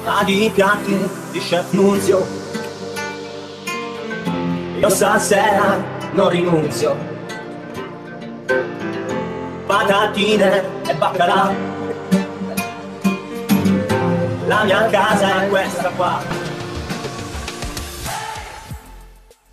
Di piatti di Chef Nunzio, io stasera non rinunzio. Patatine e baccalà, la mia casa è questa qua.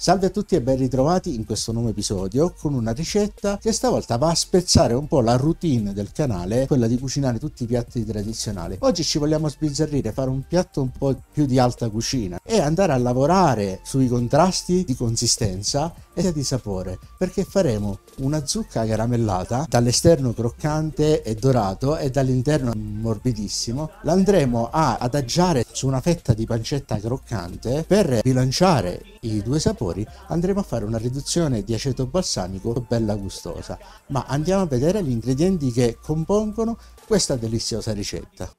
Salve a tutti e ben ritrovati in questo nuovo episodio con una ricetta che stavolta va a spezzare un po' la routine del canale, quella di cucinare tutti i piatti tradizionali. Oggi ci vogliamo sbizzarrire, fare un piatto un po' più di alta cucina e andare a lavorare sui contrasti di consistenza e di sapore, perché faremo una zucca caramellata, dall'esterno croccante e dorato e dall'interno morbidissimo. La andremo a adagiare su una fetta di pancetta croccante. Per bilanciare i due sapori andremo a fare una riduzione di aceto balsamico bella gustosa, ma andiamo a vedere gli ingredienti che compongono questa deliziosa ricetta.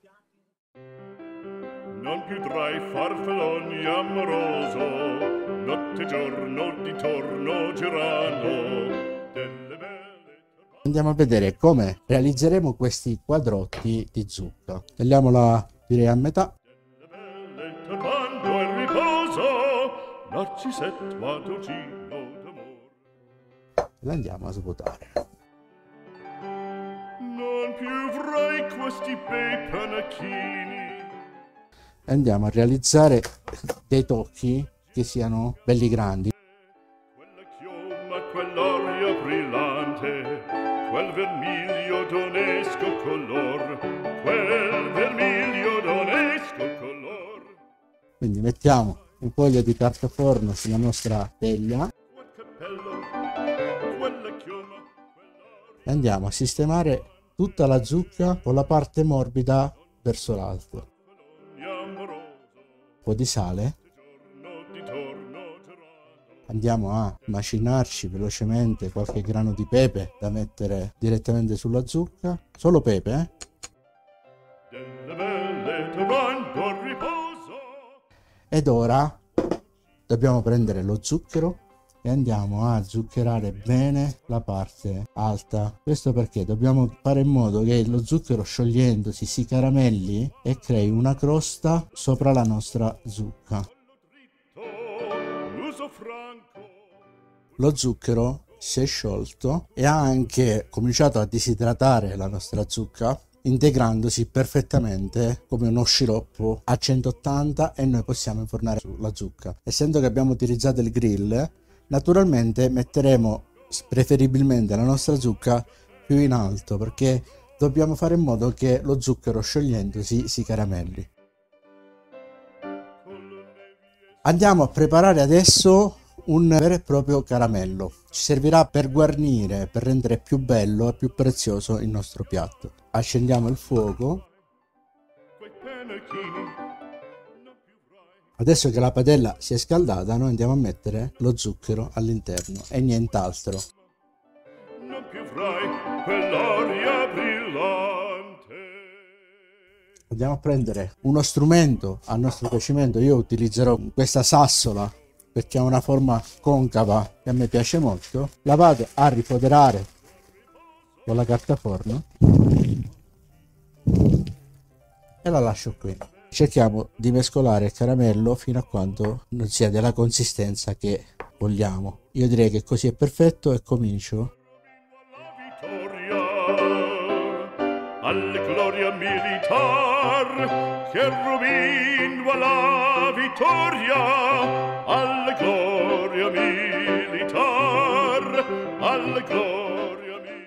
Non più tra i farfalloni amoroso, notte e giorno di torno girano delle belle. Andiamo a vedere come realizzeremo questi quadrotti di zucca. Tagliamola direi a metà. Delle belle turbando il riposo, narcisetto addolcino d'amor. La andiamo a svuotare. Non più avrai questi bei panacchini. Andiamo a realizzare dei tocchi che siano belli grandi. Quella chioma, quell'orio brillante, quel vermiglio d'onesco color, quel vermiglio d'onesco color. Quindi mettiamo un foglio di carta forno sulla nostra teglia Quel cappello, quella chioma, quell'orio. e andiamo a sistemare tutta la zucca con la parte morbida verso l'alto. Un po' di sale. Andiamo a macinarci velocemente qualche grano di pepe da mettere direttamente sulla zucca. Solo pepe, Ed ora dobbiamo prendere lo zucchero e andiamo a zuccherare bene la parte alta. Questo perché dobbiamo fare in modo che lo zucchero, sciogliendosi, si caramelli e crei una crosta sopra la nostra zucca. Lo zucchero si è sciolto e ha anche cominciato a disidratare la nostra zucca, integrandosi perfettamente come uno sciroppo a 180, e noi possiamo infornare la zucca. Essendo che abbiamo utilizzato il grill, naturalmente metteremo preferibilmente la nostra zucca più in alto, perché dobbiamo fare in modo che lo zucchero, sciogliendosi, si caramelli. Andiamo a preparare adesso un vero e proprio caramello. Ci servirà per guarnire, per rendere più bello e più prezioso il nostro piatto. Accendiamo il fuoco. Adesso che la padella si è scaldata, noi andiamo a mettere lo zucchero all'interno e nient'altro. Non più avrai quell'aria brillante. Andiamo a prendere uno strumento a nostro piacimento. Io utilizzerò questa sassola perché ha una forma concava che a me piace molto. La vado a rifoderare con la carta forno e la lascio qui. Cerchiamo di mescolare il caramello fino a quando non sia della consistenza che vogliamo. Io direi che così è perfetto e comincio. Alla gloria militar, che rubino alla vittoria, alla gloria militar, alla gloria militar.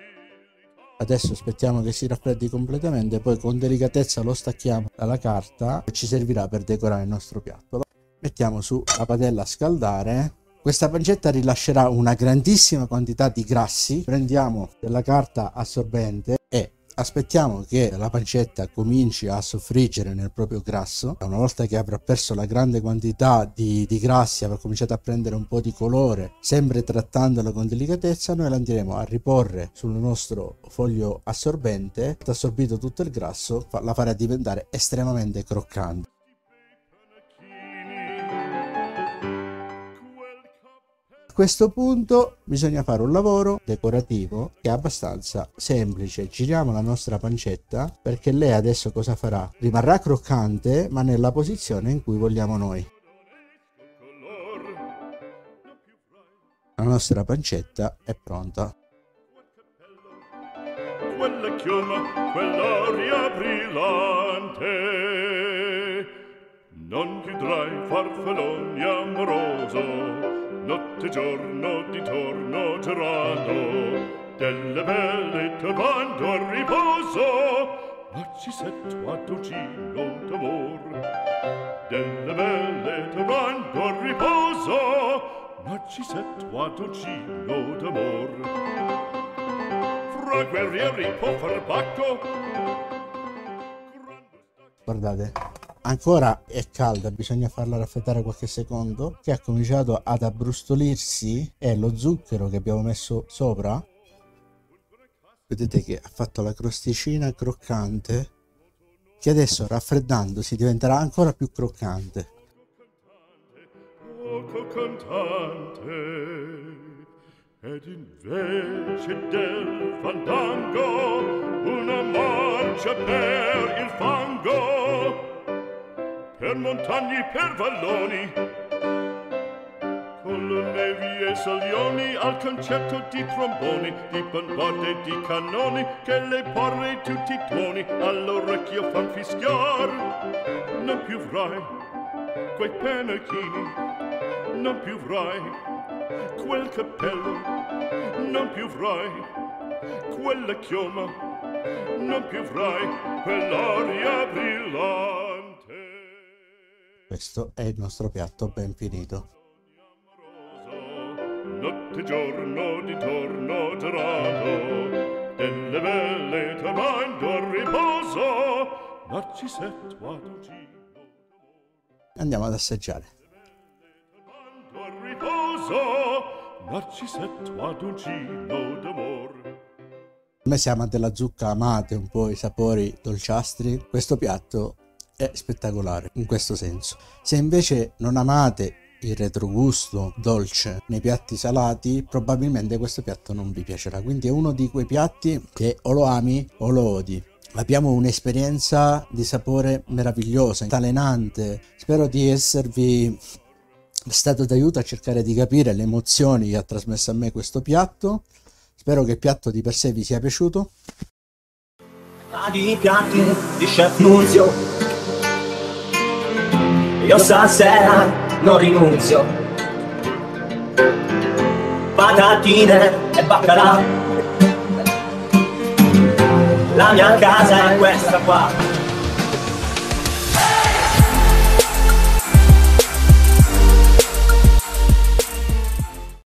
Adesso aspettiamo che si raffreddi completamente, poi con delicatezza lo stacchiamo dalla carta e ci servirà per decorare il nostro piatto. Mettiamo su la padella a scaldare. Questa pancetta rilascerà una grandissima quantità di grassi. Prendiamo della carta assorbente e aspettiamo che la pancetta cominci a soffriggere nel proprio grasso. Una volta che avrà perso la grande quantità di grassi, avrà cominciato a prendere un po' di colore, sempre trattandolo con delicatezza, noi la andremo a riporre sul nostro foglio assorbente. Assorbito tutto il grasso, la farà diventare estremamente croccante. questo punto bisogna fare un lavoro decorativo che è abbastanza semplice. Giriamo la nostra pancetta perché lei adesso cosa farà? Rimarrà croccante ma nella posizione in cui vogliamo noi. La nostra pancetta è pronta. Quella chioma, quell'aria brillante, non chiudrai farfalloni amoroso, notte e giorno di torno girando, delle belle turbando a riposo, Narcisetto a dolcino d'amor. Delle belle turbando a riposo, Narcisetto a dolcino d'amor. Fra guerrieri può far pacco. Guardate, ancora è calda, bisogna farla raffreddare qualche secondo, che ha cominciato ad abbrustolirsi e lo zucchero che abbiamo messo sopra, vedete che ha fatto la crosticina croccante, che adesso raffreddandosi diventerà ancora più croccante. Poco cantante. Ed invece del fandango una marcia per il fango, per montagne, per valloni, con le nevi e salioni, al concerto di tromboni, di bombarde e di cannoni, che le porre tutti i tuoni all'orecchio fan fischiar. Non più avrai quei pennacchini, non più avrai quel cappello, non più avrai quella chioma, non più avrai quell'aria brillante. Questo è il nostro piatto ben finito. Notte e giorno di torno girando, delle belle turbando a riposo, Narcisetto a dolcino. Andiamo ad assaggiare. Narcisetto a dolcino d'amor. Come se amate la zucca, amate un po' i sapori dolciastri, questo piatto è spettacolare in questo senso. Se invece non amate il retrogusto dolce nei piatti salati, probabilmente questo piatto non vi piacerà. Quindi è uno di quei piatti che o lo ami o lo odi. Abbiamo un'esperienza di sapore meravigliosa, talenante. Spero di esservi stato d'aiuto a cercare di capire le emozioni che ha trasmesso a me questo piatto. Spero che il piatto di per sé vi sia piaciuto. Di piatti di Chef Nunzio, io stasera non rinunzio. Patatine e baccalà, la mia casa è questa qua.